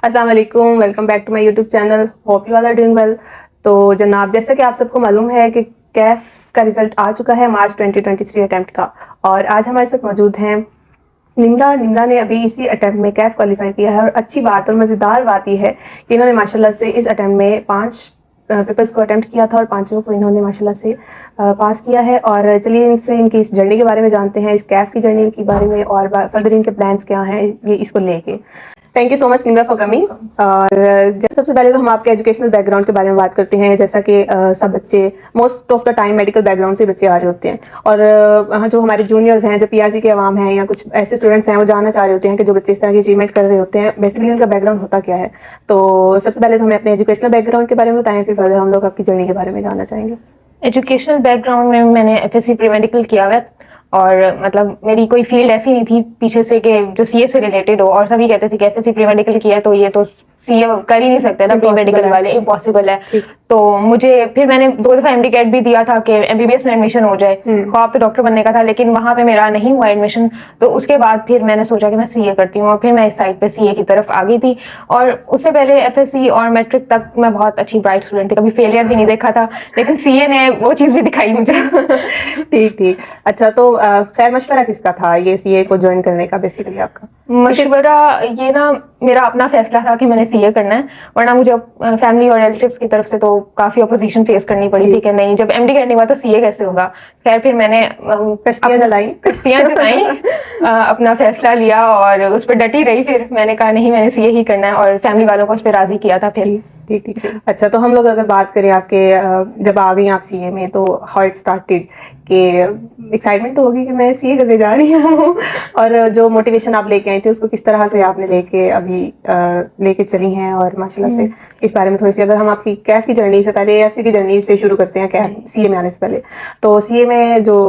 अस्सलाम वालेकुम, welcome back to my YouTube channel. Hope you all are doing well. तो जनाब, जैसा कि आप सबको मालूम है कि कैफ का रिजल्ट आ चुका है मार्च 2023 अटेम्प्ट का, और आज हमारे साथ मौजूद हैं निम्रा ने अभी इसी अटेम्प्ट में कैफ क्वालिफाई किया है। और अच्छी बात और मज़ेदार बात यह है कि इन्होंने माशाल्लाह से इस अटेम्प्ट में 5 पेपर्स को अटेम्प्ट किया था और 5 को इन्होंने माशाल्लाह से पास किया है। और चलिए इनसे इनकी इस जर्नी के बारे में जानते हैं, इस कैफ की जर्नी के बारे में, और फर्दर इनके प्लान्स क्या हैं ये इसको लेके। Thank you so much Nimra for coming. और सबसे पहले तो हम आपके एजुकेशनल बैकग्राउंड के बारे में बात करते हैं। जैसा कि सब बच्चे most of the time medical background से बच्चे आ रहे होते हैं, और जो हमारे जूनियर्स हैं, जो पीआरसी के अवाम हैं या कुछ ऐसे स्टूडेंट्स हैं, वो जानना चाह रहे होते हैं कि जो बच्चे इस तरह की अचीवमेंट कर रहे होते हैं बेसिकली उनका बैकग्राउंड होता क्या है। तो सबसे पहले तो हमें अपने एजुकेशनल बैकग्राउंड के बारे में बताएं, फिर फर्दर हम लोग आपकी जर्नी के बारे में जानना चाहेंगे। एजुकेशनल बैकग्राउंड में मैंने एफएससी प्री मेडिकल किया हुआ है, और मतलब मेरी कोई फील्ड ऐसी नहीं थी पीछे से कि जो सीए से रिलेटेड हो, और सभी कहते थे कि एफएससी प्री मेडिकल किया तो ये तो सीए कर ही नहीं सकते ना, प्री मेडिकल वाले, इम्पॉसिबल है। तो मुझे फिर मैंने 2 दफा एमडी-कैट भी दिया था कि एमबीबीएस में एडमिशन हो जाए, ख्वाब तो डॉक्टर बनने का था, लेकिन वहां पे मेरा नहीं हुआ एडमिशन। तो उसके बाद फिर मैंने सोचा कि मैं सीए करती हूँ, और फिर मैं इस साइड पे सीए की तरफ आ गई थी। और उससे पहले एफएससी और मैट्रिक तक मैं बहुत अच्छी ब्राइट स्टूडेंट थी, कभी फेलियर भी नहीं देखा था, लेकिन सीए ने वो चीज भी दिखाई मुझे। ठीक। अच्छा, तो खैर मशवरा किसका था ये सीए को ज्वाइन करने का? बेसिकली आपका मशवरा ये ना मेरा अपना फैसला था कि मैंने सीए करना है, वरना मुझे फैमिली और रिलेटिव्स की तरफ से तो काफी अपोजिशन फेस करनी पड़ी थी कि नहीं, जब एमडी करने हुआ तो सीए कैसे होगा। खैर फिर मैंने कश्तियां जलाई अपना फैसला लिया और उस पर डटी रही। फिर मैंने कहा नहीं, मैंने सीए ही करना है, और फैमिली वालों को उस पर राजी किया था फिर। ठीक। अच्छा, तो हम लोग अगर बात करें आपके जब आ गई आप सीए में, तो हाउ इट स्टार्टेड कि एक्साइटमेंट तो होगी कि मैं सीए करने जा रही हूँ और जो मोटिवेशन आप लेके आई थी उसको किस तरह से आपने लेके अभी लेके चली हैं, और माशाल्लाह से इस बारे में थोड़ी सी, अगर हम आपकी कैफ की जर्नी से पहले एएफसी की जर्नी से शुरू करते हैं, कैफ सीए में आने से पहले, तो सीए में जो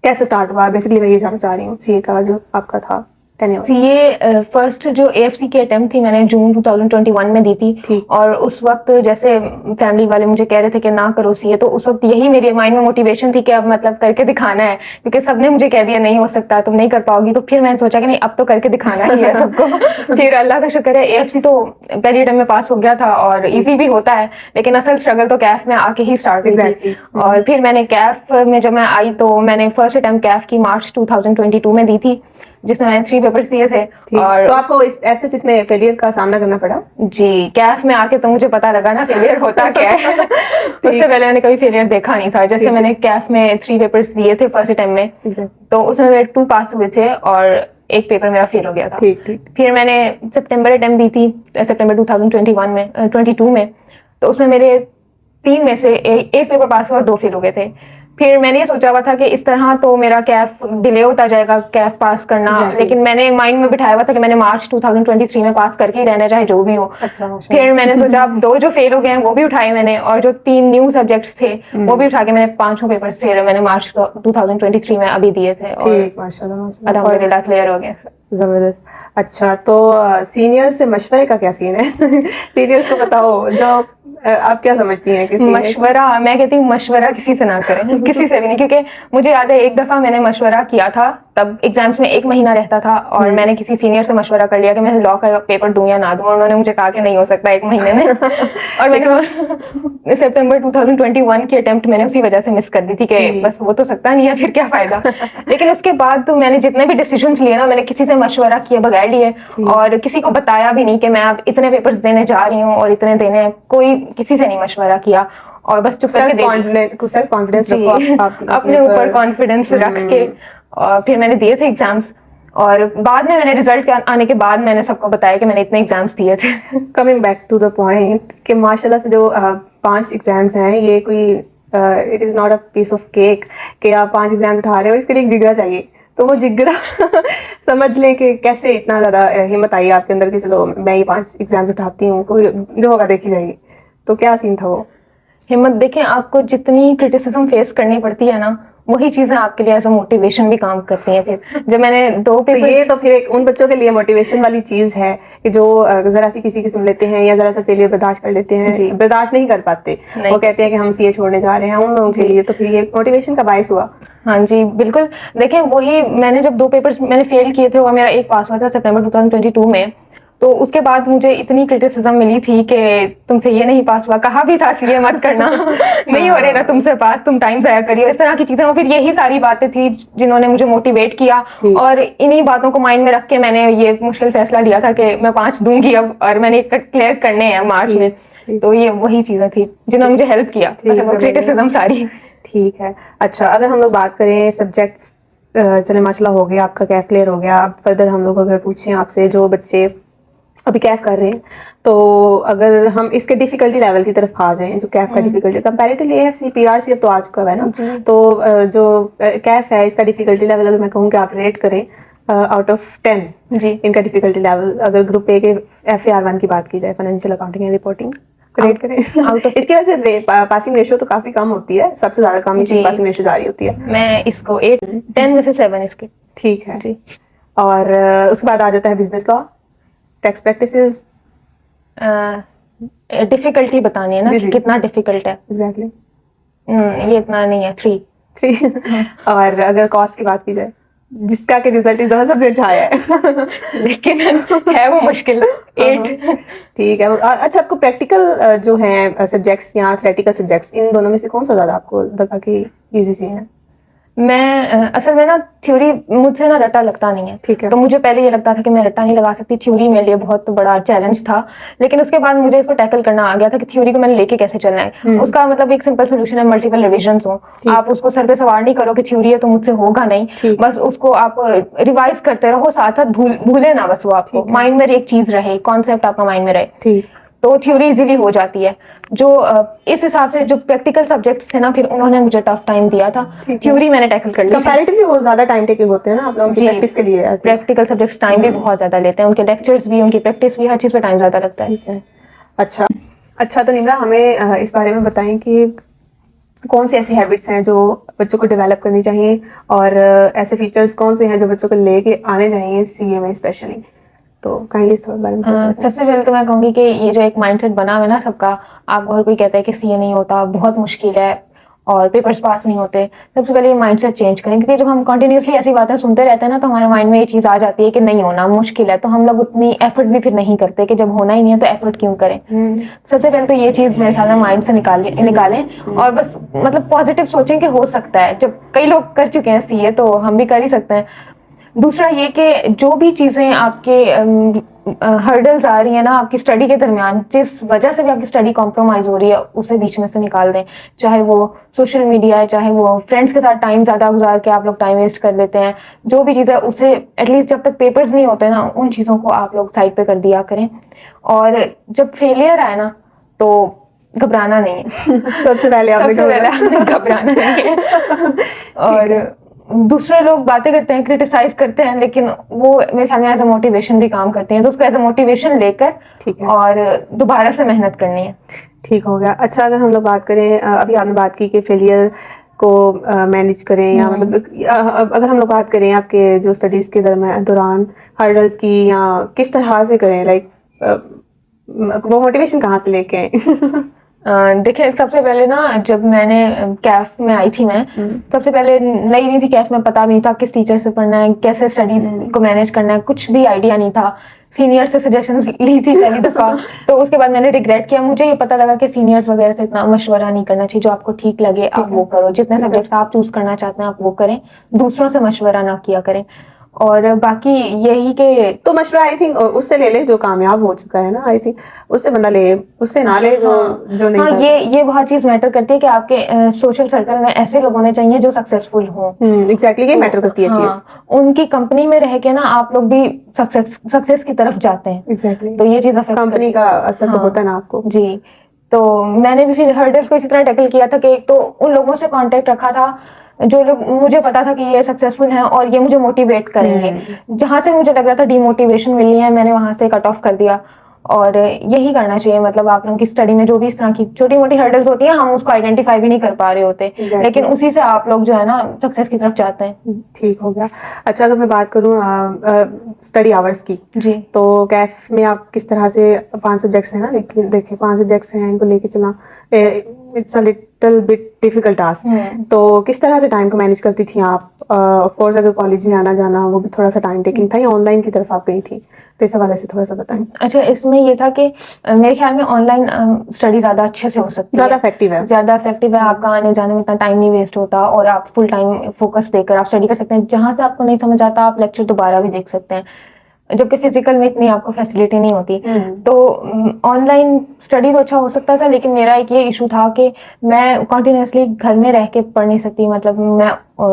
कैसे स्टार्ट हुआ, बेसिकली मैं ये जानना चाह रही हूँ सीए का जो आपका था। सीए फर्स्ट जो एएफसी की अटेम्प्ट थी मैंने जून 2021 में दी थी, और उस वक्त जैसे फैमिली वाले मुझे कह रहे थे कि ना करो सीए, तो उस वक्त यही मेरे माइंड में मोटिवेशन थी कि अब मतलब करके दिखाना है, क्योंकि सबने मुझे कह दिया नहीं हो सकता, तुम नहीं कर पाओगी। तो फिर मैंने सोचा कि नहीं, अब तो करके दिखाना ही है सबको। फिर अल्लाह का शुक्र है एएफसी तो पहली अटेम्प्ट में पास हो गया था, और इजी भी होता है, लेकिन असल स्ट्रगल तो कैफ में आके ही स्टार्ट हुई थी। और फिर मैंने कैफ में जब मैं आई तो मैंने फर्स्ट अटेम्प्ट कैफ की मार्च 2022 में दी थी, जिसमें मैंने 3 पेपर्स दिए थे। और तो आपको ऐसे जिसमें फेलियर का सामना करना पड़ा? जी, कैफ में आके तो मुझे पता लगा ना फेलियर होता क्या है। उससे पहले मैंने कभी फेलियर देखा नहीं था। जैसे मैंने कैफ में 3 पेपर्स दिए थे फर्स्ट टाइम में, तो उसमें मेरे 2 पास हुए थे और 1 पेपर मेरा फेल हो गया था। फिर मैंने सितंबर अटेम्प्ट दी थी, सितंबर 2022 में, तो उसमें मेरे 3 में से 1 पेपर पास हुआ और 2 फेल हो गए थे। फिर मैंने ये सोचा हुआ था कि इस तरह तो मेरा कैफ डिले होता जाएगा कैफ पास करना, लेकिन मैंने माइंड में बिठाया हुआ था कि मैंने मार्च 2023 में पास करके ही रहना, चाहे जो भी हो। फिर मैंने सोचा अब 2 जो फेल हो गए हैं वो भी उठाए मैंने, और जो 3 न्यू सब्जेक्ट्स थे वो भी उठा के मैंने 5 पेपर्स फिर मैंने मार्च 2023 में अभी दिए थे, और अल्हम्दुलिल्लाह क्लियर हो गया। जबरदस्त। अच्छा, तो सीनियर से मशवरे का क्या सीन है? सीनियर्स को बताओ, जो आप क्या समझती हैं कि मशवरा, मैं कहती हूँ मशवरा किसी से ना करें, किसी से भी नहीं, क्योंकि मुझे याद है एक दफा मैंने मशवरा किया था, तब एग्जाम्स में 1 महीना रहता था, और मैंने किसी सीनियर से मशवरा कर लिया कि मैं लॉ का पेपर दूं या ना दूं, और उन्होंने मुझे कहा कि नहीं हो सकता 1 महीने में। और मैंने सितंबर 2021 की अटेम्प्ट मैंने उसी वजह से मिस कर दी थी कि बस हो तो सकता नहीं है, फिर क्या फायदा। लेकिन उसके बाद तो मैंने जितने भी डिसीजन लिए ना, मैंने किसी से मशवरा किए बगैर लिए, और किसी को बताया भी नहीं कि मैं अब इतने पेपर्स देने जा रही हूँ और इतने देने हैं, कोई किसी से नहीं मशवरा किया, और बस चुप करके सेल्फ कॉन्फिडेंस रखो, अपने ऊपर कॉन्फिडेंस रख के, और फिर मैंने दिए थे एग्जाम्स, और बाद में मैंने रिजल्ट आने के बाद मैंने सबको बताया कि मैंने इतने एग्जाम्स दिए थे। Coming back to the point कि माशाल्लाह से जो 5 एग्जाम्स हैं, ये कोई it is not a piece of cake कि आप 5 एग्जाम्स उठा रहे हो, इसके लिए एक जिगरा चाहिए। तो वो जिगरा समझ लें कि कैसे इतना ज़्यादा हिम्मत आई आपके अंदर कि चलो मैं ये 5 एग्जाम्स उठाती हूँ, कोई जो होगा देखी जाएगी। तो क्या सीन था वो? हिम्मत, देखें आपको जितनी क्रिटिसिज्म फेस करनी पड़ती है ना, वही चीजें आपके लिए एज अ मोटिवेशन भी काम करती हैं। फिर जब मैंने 2 पेपर, तो ये तो फिर एक उन बच्चों के लिए मोटिवेशन वाली चीज है कि जो जरा सी किसी की सुन लेते हैं या जरा सा फेलियर बर्दाश्त कर लेते हैं, बर्दाश्त नहीं कर पाते, वो कहते हैं कि हम सीए छोड़ने जा रहे हैं, उन लोगों के लिए तो फिर ये मोटिवेशन का बायस हुआ। हाँ जी बिल्कुल। देखें वही मैंने जब 2 पेपर्स मैंने फेल किए थे और मेरा 1 पास हुआ था सितंबर 2022 में, तो उसके बाद मुझे इतनी क्रिटिसिज्म मिली थी कि तुमसे ये नहीं पास हुआ, कहा भी था सीए मत करना, नहीं हो रहेगा तुमसे पास, तुम टाइम ज़ाया करियो, इस तरह की चीजें। और फिर यही सारी बातें थी जिन्होंने मुझे मोटिवेट किया, और इन्हीं बातों को माइंड में रख के मैंने ये मुश्किल फैसला लिया था कि मैं 5 दूंगी अब, और मैंने क्लियर करने हैं मार्च में। तो ये वही चीजें थी जिन्होंने मुझे हेल्प किया, वो क्रिटिसिज्म सारी। ठीक है। अच्छा, अगर हम लोग बात करें सब्जेक्ट्स, चले माशाल्लाह हो गया आपका कैफ क्लियर हो गया, अब फर्दर हम लोग अगर पूछें आपसे जो बच्चे अभी कैफ कर रहे हैं, तो अगर हम इसके डिफिकल्टी लेवल की तरफ आ जाएं, जो कैफ का डिफिकल्टी कंपैरेटिवली एएफसी पीआरसी अब तो आ चुका है ना, तो जो कैफ है इसका डिफिकल्टी लेवल अगर मैं कहूँ कि आप रेट करें आउट ऑफ 10 जी, इनका डिफिकल्टी लेवल, अगर ग्रुप ए के FAR1 की बात की जाए, financial accounting and reporting, rate करें इसकी वजह से पासिंग रेशियो तो काफी कम होती है, सबसे ज्यादा कम इसी पासिंग रेशियो जा रही होती है। मैं इसको 8 10 में से 7 इसके। ठीक है जी। और उसके बाद आ जाता है business law, tax practices. Difficulty बतानी है ना कि कितना डिफिकल्ट है। एग्जैक्टली। ये इतना नहीं है, 3। और अगर कॉस्ट की बात की जाए, जिसका के रिजल्ट इस दफा सबसे अच्छा आया है लेकिन है वो मुश्किल, 8। ठीक है। अच्छा, आपको प्रैक्टिकल जो है सब्जेक्ट्स या थ्योरेटिकल सब्जेक्ट्स, इन दोनों में से कौन सा ज्यादा आपको लगा कि इजी सी है? मैं असल में ना थ्योरी मुझसे ना रट्टा लगता नहीं है। ठीक है। तो मुझे पहले ये लगता था कि मैं रट्टा नहीं लगा सकती, थ्योरी मेरे लिए बहुत बड़ा चैलेंज था। लेकिन उसके बाद मुझे इसको टैकल करना आ गया था कि थ्योरी को मैंने लेके कैसे चलना है। उसका मतलब एक सिंपल सोल्यूशन है, मल्टीपल रिविजन्स हो। आप उसको सर पे सवार नहीं करो कि थ्योरी है तो मुझसे होगा नहीं, बस उसको आप रिवाइज करते रहो, साथ साथ भूले ना, बस वो आपको माइंड में एक चीज रहे, कॉन्सेप्ट आपका माइंड में रहे, तो थ्योरी इजीली हो जाती है। जो इस हिसाब से जो प्रैक्टिकल सब्जेक्ट्स थे ना, फिर उन्होंने मुझे टफ टाइम दिया था। थ्योरी मैंने टैकल कर ली। कंपैरेटिवली वो ज्यादा टाइम टेकिंग होते हैं ना आप लोगों की प्रैक्टिस के लिए। प्रैक्टिकल सब्जेक्ट्स टाइम भी बहुत ज्यादा लेते हैं, उनके लेक्चर्स भी, उनकी प्रैक्टिस भी, हर चीज पे टाइम ज्यादा लगता है। अच्छा, तो निम्रा हमें इस बारे में बताएं कि कौन सी ऐसी हैबिट्स हैं जो बच्चों को डेवलप करनी चाहिए, और ऐसे फीचर्स कौन से हैं जो बच्चों को लेके आने चाहिए सीए में स्पेशली, तो काइंडली इस बारे में बताएं। सबसे पहले तो मैं कहूंगी कि ये जो एक माइंडसेट बना हुआ है ना सबका, आप हर कोई कहता है कि सीए नहीं होता, बहुत मुश्किल है और पेपर्स पास नहीं होते, सबसे पहले ये माइंडसेट चेंज करें। क्योंकि जब हम कंटिन्यूसली ऐसी बातें सुनते रहते हैं ना, तो हमारे माइंड में ये चीज आ जाती है कि नहीं होना, मुश्किल है, तो हम लोग उतनी एफर्ट भी फिर नहीं करते कि जब होना ही नहीं है तो एफर्ट क्यों करें। सबसे पहले तो ये चीज मेरे ख्याल में माइंड से निकालें और बस मतलब पॉजिटिव सोचें कि हो सकता है। जब कई लोग कर चुके हैं सीए तो हम भी कर ही सकते हैं। दूसरा ये कि जो भी चीजें आपके हर्डल्स आ रही है ना आपकी स्टडी के दरमियान, जिस वजह से भी आपकी स्टडी कॉम्प्रोमाइज हो रही है, उसे बीच में से निकाल दें। चाहे वो सोशल मीडिया है, चाहे वो फ्रेंड्स के साथ टाइम ज्यादा गुजार के आप लोग टाइम वेस्ट कर देते हैं, जो भी चीज़ है उसे एटलीस्ट जब तक पेपर्स नहीं होते ना, उन चीज़ों को आप लोग साइड पे कर दिया करें। और जब फेलियर आए ना तो घबराना नहीं है। सबसे पहले आपने घबराना नहीं है। और दूसरे लोग बातें करते हैं, क्रिटिसाइज करते हैं, लेकिन वो मेरे ख्याल में एज अ मोटिवेशन भी काम करते हैं, तो उसको एज अ मोटिवेशन लेकर और दोबारा से मेहनत करनी है। ठीक हो गया। अच्छा, अगर हम लोग बात करें, अभी आपने बात की कि फेलियर को मैनेज करें, या मतलब अगर हम लोग बात करें आपके जो स्टडीज के दौरान हर्डल्स की, या किस तरह से करें, लाइक वो मोटिवेशन कहाँ से लेके आए? देखिए, सबसे पहले ना जब मैंने कैफ में आई थी, मैं सबसे पहले नई नहीं थी कैफ में, पता भी नहीं था किस टीचर से पढ़ना है, कैसे स्टडीज को मैनेज करना है, कुछ भी आइडिया नहीं था। सीनियर से सजेशंस ली थी पहली दफा, तो उसके बाद मैंने रिग्रेट किया। मुझे ये पता लगा कि सीनियर्स वगैरह से इतना मशवरा नहीं करना चाहिए, जो आपको ठीक लगे आप वो करो, जितने सब्जेक्ट्स आप चूज करना चाहते हैं आप वो करें, दूसरों से मशवरा ना किया करें। और बाकी यही के तो मशवरा आई थिंक उससे ले ले जो कामयाब हो चुका है ना, आई थिंक उससे बंदा ले, उससे ना ले जो नहीं। हाँ, ये बहुत चीज मैटर करती है कि आपके सोशल सर्कल में ऐसे लोग होने चाहिए जो सक्सेसफुल हों। एग्जैक्टली, ये मैटर करती है चीज। उनकी कंपनी में रह के ना आप लोग भी सक्सेस की तरफ जाते हैं। एग्जैक्टली, तो ये चीज कंपनी का असर तो होता है ना आपको। जी, तो मैंने भी फिर हर्डल्स को इसी तरह टैकल किया था कि एक तो उन लोगों से कांटेक्ट रखा था जो लोग मुझे पता था कि ये सक्सेसफुल हैं और ये मुझे मोटिवेट करेंगे। जहां से मुझे लग रहा था डिमोटिवेशन मिल रही है, मैंने वहां से कट ऑफ कर दिया। और यही करना चाहिए, मतलब आप लोगों की स्टडी में जो भी इस तरह की छोटी मोटी हर्डल्स होती हैं, हम उसको आइडेंटिफाई भी नहीं कर पा रहे होते, लेकिन उसी से आप लोग जो है ना सक्सेस की तरफ जाते हैं। ठीक हो गया। अच्छा, अगर मैं बात करूँ स्टडी आवर्स की, जी, तो कैफ में आप किस तरह से 5 सब्जेक्ट्स हैं ना, देखिए 5 सब्जेक्ट्स हैं, इनको लेके चलना it's a little bit difficult task. तो किस तरह से टाइम को मैनेज करती थी आप, ऑफ कोर्स अगर कॉलेज में आना जाना वो भी थोड़ा सा टाइम टेकिंग था, या ऑनलाइन की तरफ आप गई थी, तो इस हवाले से थोड़ा सा बताएं। अच्छा, इसमें ये था कि मेरे ख्याल में ऑनलाइन स्टडी ज़्यादा अच्छे से हो सकती ज़्यादा इफेक्टिव है। ज़्यादा इफेक्टिव है, आपका आने जाने में इतना टाइम नहीं वेस्ट होता और आप फुल टाइम फोकस देकर आप स्टडी कर सकते हैं। जहाँ से आपको नहीं समझ आता आप लेक्चर दोबारा भी देख सकते हैं, जबकि फिजिकल में इतनी आपको फैसिलिटी नहीं होती। तो ऑनलाइन स्टडी तो अच्छा हो सकता था, लेकिन मेरा एक ये इशू था कि मैं कॉन्टिन्यूसली घर में रह के पढ़ नहीं सकती, मतलब मैं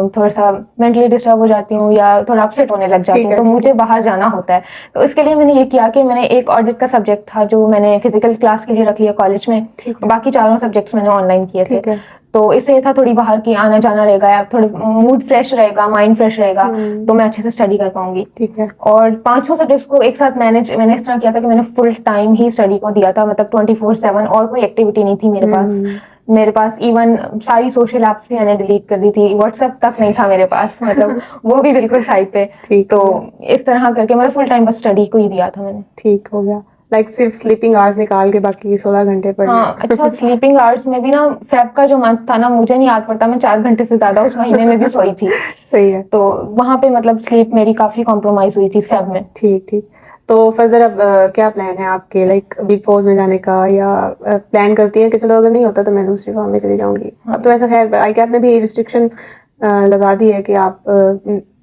थोड़ा सा मेंटली डिस्टर्ब हो जाती हूँ या थोड़ा अपसेट होने लग जाती हूँ, तो मुझे बाहर जाना होता है। तो इसके लिए मैंने ये किया कि मैंने एक ऑडिट का सब्जेक्ट था जो मैंने फिजिकल क्लास के लिए रख लिया कॉलेज में, बाकी चारों सब्जेक्ट्स मैंने ऑनलाइन किए थे। तो इससे था थोड़ी बाहर की आना जाना रहेगा, या थोड़ी मूड फ्रेश रहेगा, माइंड फ्रेश रहेगा, तो मैं अच्छे से स्टडी कर पाऊंगी। ठीक है। और पांचों सब्जेक्ट्स को एक साथ मैंने इस तरह किया था कि मैंने फुल टाइम ही स्टडी को दिया था, मतलब 24/7, और कोई एक्टिविटी नहीं थी मेरे पास इवन सारी सोशल एप्स भी मैंने डिलीट कर दी थी, व्हाट्सएप तक नहीं था मेरे पास, मतलब वो भी बिल्कुल साइड पे। तो इस तरह करके मैं फुल टाइम बस स्टडी को ही दिया था मैंने। ठीक हो गया। लाइक सिर्फ स्लीपिंग आवर्स निकाल के बाकी 16 घंटे पढ़ने। हाँ, अच्छा, स्लीपिंग आवर्स में भी ना फेब का जो मंथ था ना, मुझे नहीं याद पड़ता, मैं 4 घंटे से ज्यादा उस महीने में भी सोई थी। सही है। तो वहां पे मतलब स्लीप मेरी काफी कॉम्प्रोमाइज हुई थी फेब में। ठीक ठीक। तो फर्दर अब क्या प्लान है आपके, लाइक बिग फोर्स में जाने का, या प्लान करती हैं कि चलो अगर नहीं होता तो मैं दूसरी फॉर्म में चली जाऊंगी? अब तो ऐसा खैर आई कैप ने भी रिस्ट्रिक्शन लगा दी है कि आप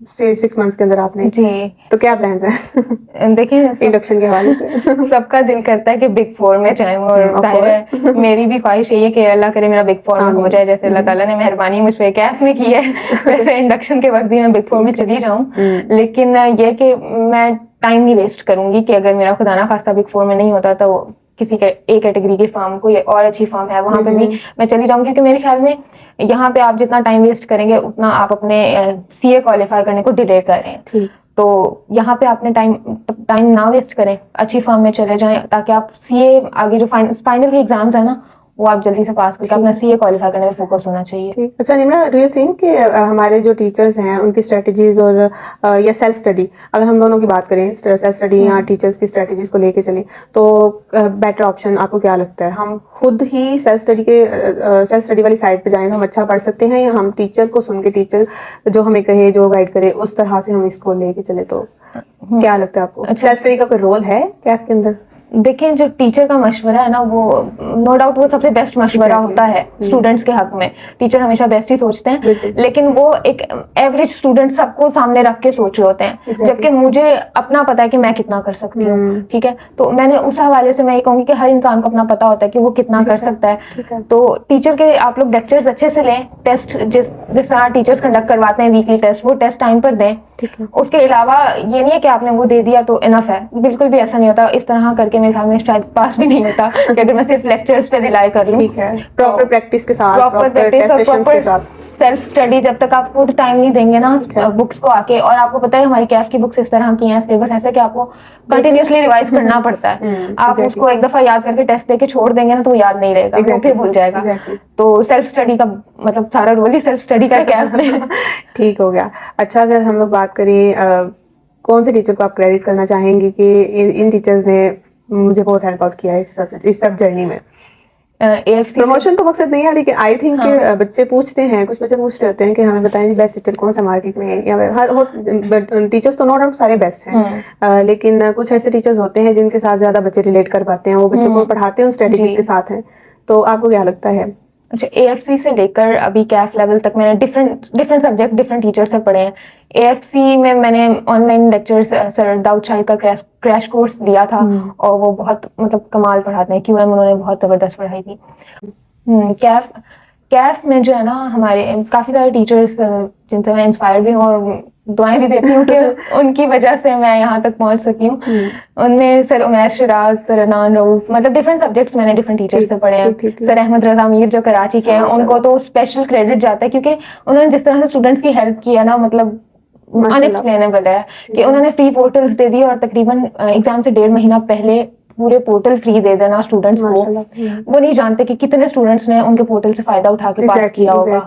6 मंथ्स के अंदर आपने जी, तो क्या प्लान है देखिए इंडक्शन के हवाले से? सबका दिल करता है कि बिग फोर में जाएं, और जाहिर है मेरी भी ख्वाहिश यही है कि अल्लाह करे मेरा बिग फोर में हो जाए, जैसे अल्लाह ताला ने मेहरबानी मुझ पे कैफ में की है वैसे इंडक्शन के वक्त भी मैं बिग फोर में चली जाऊं। लेकिन ये कि मैं टाइम नहीं वेस्ट करूंगी कि अगर मेरा खुदा ना खास्ता बिग फोर में नहीं होता तो किसी ए कैटेगरी की फर्म, कोई और अच्छी फर्म है वहां पे भी मैं चली जाऊंगी, क्योंकि मेरे ख्याल में यहाँ पे आप जितना टाइम वेस्ट करेंगे उतना आप अपने सीए क्वालिफाई करने को डिले कर रहे हैं। तो यहाँ पे आपने टाइम ना वेस्ट करें, अच्छी फर्म में चले जाएं, ताकि आप सीए आगे जो फाइनल के एग्जाम्स है ना वो आप जल्दी से पास करके अपना सीए क्वालिफाई करने में फोकस होना चाहिए। ठीक। अच्छा निम्रा, डू यू थिंक कि हमारे जो टीचर्स हैं उनकी स्ट्रेटजीज और या सेल्फ स्टडी, अगर हम दोनों की बात करें, सेल्फ स्टडी या टीचर्स की स्ट्रेटजीज को लेके चलें, तो बेटर ऑप्शन आपको क्या लगता है? हम खुद ही सेल्फ स्टडी वाली साइड पे जाएं तो हम अच्छा पढ़ सकते हैं, या हम टीचर को सुन के, टीचर जो हमें कहे, जो गाइड करे, उस तरह से हम इसको लेके चले? तो क्या लगता है आपको, सेल्फ स्टडी का कोई रोल है कैफ के अंदर? देखिए, जो टीचर का मशवरा है ना, वो नो डाउट वो सबसे बेस्ट मशवरा होता है स्टूडेंट्स के हक में। टीचर हमेशा बेस्ट ही सोचते हैं, लेकिन वो एक एवरेज स्टूडेंट सबको सामने रख के सोच रहे होते हैं, जबकि मुझे अपना पता है कि मैं कितना कर सकती हूँ। ठीक है, तो मैंने उस हवाले से मैं ये कहूंगी कि हर इंसान को अपना पता होता है कि वो कितना कर सकता है। तो टीचर के आप लोग लेक्चर्स अच्छे से लें, टेस्ट जिस तरह टीचर्स कंडक्ट करवाते हैं वीकली टेस्ट, वो टेस्ट टाइम पर दें। उसके अलावा ये नहीं है कि आपने वो दे दिया तो इनफ है, बिल्कुल भी ऐसा नहीं होता। इस तरह करके मेरे ख्याल में शायद पास भी नहीं होता कि अगर मैं सिर्फ लेक्चर्स पे रिलाई कर लूं। ठीक है, प्रॉपर प्रैक्टिस के साथ, प्रॉपर प्रैक्टिस और प्रॉपर सेल्फ स्टडी, जब तक आप खुद टाइम नहीं देंगे ना बुक्स को आके, और आपको पता है हमारी कैफ की बुक्स इस तरह की हैं, सिलेबस ऐसे कि आपको कंटिन्यूअसली रिवाइज करना पड़ता है। आप उसको एक दफा याद करके टेस्ट देके छोड़ देंगे ना तो याद नहीं रहेगा, वो फिर भूल जाएगा। तो सेल्फ स्टडी का मतलब सारा रोल ही सेल्फ स्टडी का है कैफ में। ठीक हो गया। अच्छा, अगर हम लोग बात करें कौन से टीचर को आप क्रेडिट करना चाहेंगे कि इन टीचर्स ने मुझे बहुत हेल्प आउट किया है इस सब जर्नी में? प्रमोशन तो मकसद नहीं है, लेकिन आई थिंक कि बच्चे पूछते हैं, कुछ बच्चे पूछ रहे होते हैं कि हमें बताएं बेस्ट टीचर कौन सा मार्केट में है, या टीचर्स तो नो डाउट सारे बेस्ट हैं, लेकिन कुछ ऐसे टीचर्स होते हैं जिनके साथ ज्यादा बच्चे रिलेट कर पाते हैं, वो बच्चों को पढ़ाते हैं उन स्ट्रेटेजीज के साथ हैं। तो आपको क्या लगता है? अच्छा, एएफसी से लेकर अभी कैफ लेवल तक मैंने डिफरेंट सब्जेक्ट डिफरेंट टीचर से पढ़े हैं। एएफसी में मैंने online lectures sir Dawood Shahid का क्रैश कोर्स दिया था, और वो बहुत मतलब कमाल पढ़ाते हैं। क्यूएम उन्होंने बहुत जबरदस्त पढ़ाई थी। कैफ में जो है ना, हमारे काफी सारे टीचर्स जिनसे मैं इंस्पायर्ड भी हूँ और दुआएं भी देती हूँ कि उनकी वजह से मैं यहाँ तक पहुंच सकी हूँ। उनमें सर उमैर शिराज, सर अनान रऊफ, मतलब डिफरेंट सब्जेक्ट्स मैंने डिफरेंट टीचर से पढ़े हैं। सर अहमद रजा मीर जो कराची के हैं, उनको तो स्पेशल क्रेडिट जाता है, क्योंकि उन्होंने जिस तरह से स्टूडेंट्स की हेल्प की है ना, मतलब अनएक्सप्लेनेबल है कि उन्होंने फ्री पोर्टल्स दे दिए और तकरीबन एग्जाम से 1.5 महीना पहले पूरे पोर्टल फ्री दे देना स्टूडेंट्स को, माशाल्लाह। वो नहीं जानते कि कितने स्टूडेंट्स ने उनके पोर्टल से फायदा उठा के पास किया होगा।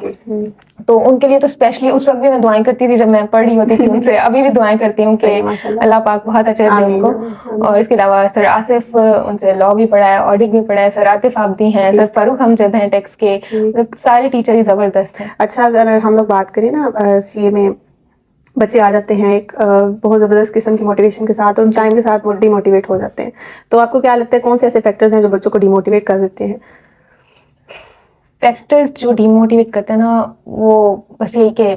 तो उनके लिए तो स्पेशली उस वक्त भी मैं दुआएं करती थी जब मैं पढ़ रही होती थी उनसे, अभी भी दुआएं करती हूँ कि अल्लाह पाक बहुत अच्छे दे उनको। और इसके अलावा सर आसिफ, उनसे लॉ भी पढ़ा है, ऑडिट भी पढ़ा है, सर आतिफ आब्दी हैं, सर फारूक हमजद हैं टैक्स के, सारे टीचर ही जबरदस्त हैं। अच्छा, अगर हम लोग बात करें ना सीए में बच्चे आ जाते हैं एक बहुत ज़बरदस्त किस्म की मोटिवेशन के साथ और टाइम के साथ डिमोटिवेट हो जाते हैं, तो आपको क्या लगता है कौन से ऐसे फैक्टर्स हैं जो बच्चों को डिमोटिवेट कर देते हैं? फैक्टर्स जो डिमोटिवेट करते हैं ना, वो बस यही कि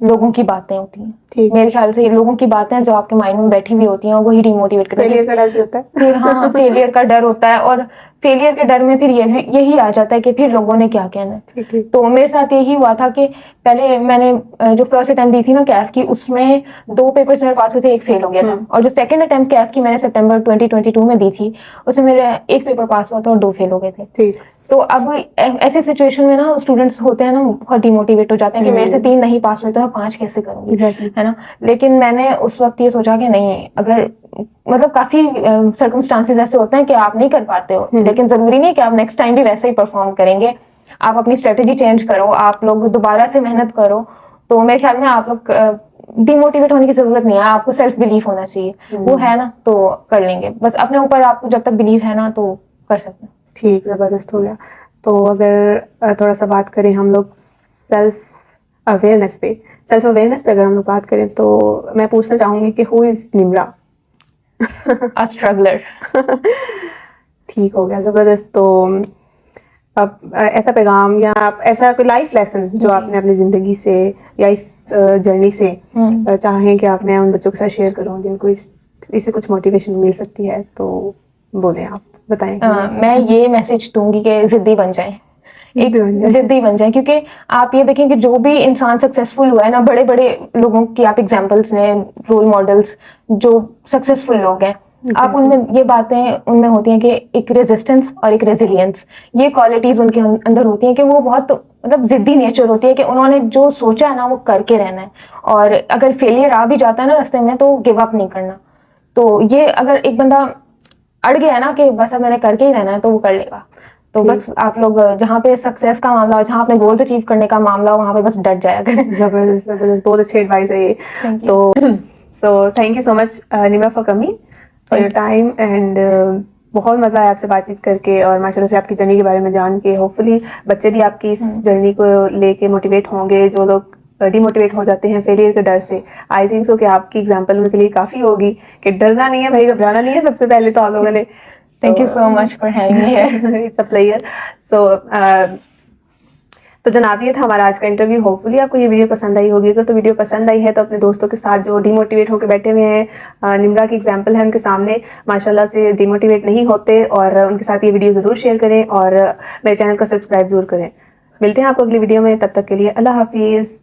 लोगों की बातें होती हैं। मेरे ख्याल से लोगों की बातें जो आपके माइंड में बैठी हुई होती हैं वही डिमोटिवेट करती हैं। फेलियर का डर भी होता है। फिर हाँ, फेलियर का डर होता है, और फेलियर के डर में फिर यही आ जाता है कि फिर लोगों ने क्या कहना है। तो मेरे साथ यही हुआ था कि पहले मैंने जो फर्स्ट अटेम्प्ट दी थी ना कैफ की, उसमें 2 पेपर्स मेरे पास हुए थे, एक फेल हो गया था। और जो सेकंड अटेम्प्ट कैफ की मैंने सितंबर 2022 में दी थी, उसमें मेरे 1 पेपर पास हुआ था और 2 फेल हो गए थे। तो अब ऐसे सिचुएशन में ना स्टूडेंट्स होते हैं ना बहुत डिमोटिवेट हो जाते हैं कि मेरे से 3 नहीं पास हुए तो मैं 5 कैसे करूंगी, है ना। लेकिन मैंने उस वक्त ये सोचा कि नहीं, अगर मतलब काफी सर्कमस्टांसेस ऐसे होते हैं कि आप नहीं कर पाते हो, लेकिन जरूरी नहीं कि आप नेक्स्ट टाइम भी वैसे ही परफॉर्म करेंगे। आप अपनी स्ट्रेटेजी चेंज करो, आप लोग दोबारा से मेहनत करो। तो मेरे ख्याल में आप लोग डिमोटिवेट होने की जरूरत नहीं है, आपको सेल्फ बिलीफ होना चाहिए। वो है ना तो कर लेंगे, बस अपने ऊपर आपको जब तक बिलीव है ना तो कर सकते हैं। ठीक, ज़बरदस्त हो गया। तो अगर थोड़ा सा बात करें हम लोग सेल्फ अवेयरनेस पे अगर हम लोग बात करें तो मैं पूछना चाहूंगी कि who is Nimra? A struggler. ठीक हो गया, ज़बरदस्त। तो अब ऐसा पैगाम या ऐसा कोई लाइफ लेसन जो आपने अपनी ज़िंदगी से या इस जर्नी से चाहें कि आप मैं उन बच्चों के साथ शेयर करूं जिनको इससे कुछ मोटिवेशन मिल सकती है, तो बोलें, आप बताएं। मैं ये मैसेज दूंगी कि जिद्दी बन जाएं, जिद्दी बन जाए, क्योंकि आप ये देखें कि जो भी इंसान सक्सेसफुल हुआ है ना, बड़े बड़े लोगों की आप एग्जांपल्स लें, रोल मॉडल्स जो सक्सेसफुल लोग हैं, आप उनमें ये बातें उनमें होती हैं कि एक रेजिस्टेंस और एक रेजिलियंस, ये क्वालिटीज उनके अंदर होती हैं कि वो बहुत मतलब जिद्दी नेचर होती है कि उन्होंने जो सोचा है ना वो करके रहना है, और अगर फेलियर आ भी जाता है ना रास्ते में तो गिव अप नहीं करना। तो ये अगर एक बंदा अड़ गया है ना कि बस अब मैंने करके ही रहना है, तो वो कर लेगा। तो बस आप लोग जहाँ पे सक्सेस का मामला हो, जहाँ अपने गोल्स अचीव करने का मामला हो, वहाँ पे बस डट जाया करें। जबरदस्त, बहुत अच्छी एडवाइस है ये। तो so thank you so much Nimra for coming, for your time, and बहुत मजा आया आपसे बातचीत करके और माशाल्लाह से आपकी जर्नी के बारे में जान के। होपफुली बच्चे भी आपकी इस जर्नी को लेके मोटिवेट होंगे, जो लोग डिमोटिवेट हो जाते हैं फेलियर के डर से। आई थिंक सो कि आपकी एग्जांपल उनके लिए काफी होगी कि डरना नहीं है भाई, घबराना नहीं है। सबसे पहले तो आप लोगों ने thank you so much for having me here. It's a player. So तो जनाब, ये था हमारा आज का इंटरव्यू। होपफुली आपको ये वीडियो पसंद आई होगी। तो वीडियो पसंद आई है तो अपने दोस्तों के साथ जो डिमोटिवेट होकर बैठे हुए हैं, निम्रा की एग्जांपल है उनके सामने, माशाल्लाह से डिमोटिवेट नहीं होते, और उनके साथ ये वीडियो ज़रूर शेयर करें और मेरे चैनल को सब्सक्राइब जरूर करें। मिलते हैं आपको अगली वीडियो में, तब तक के लिए अल्लाह हाफिज़।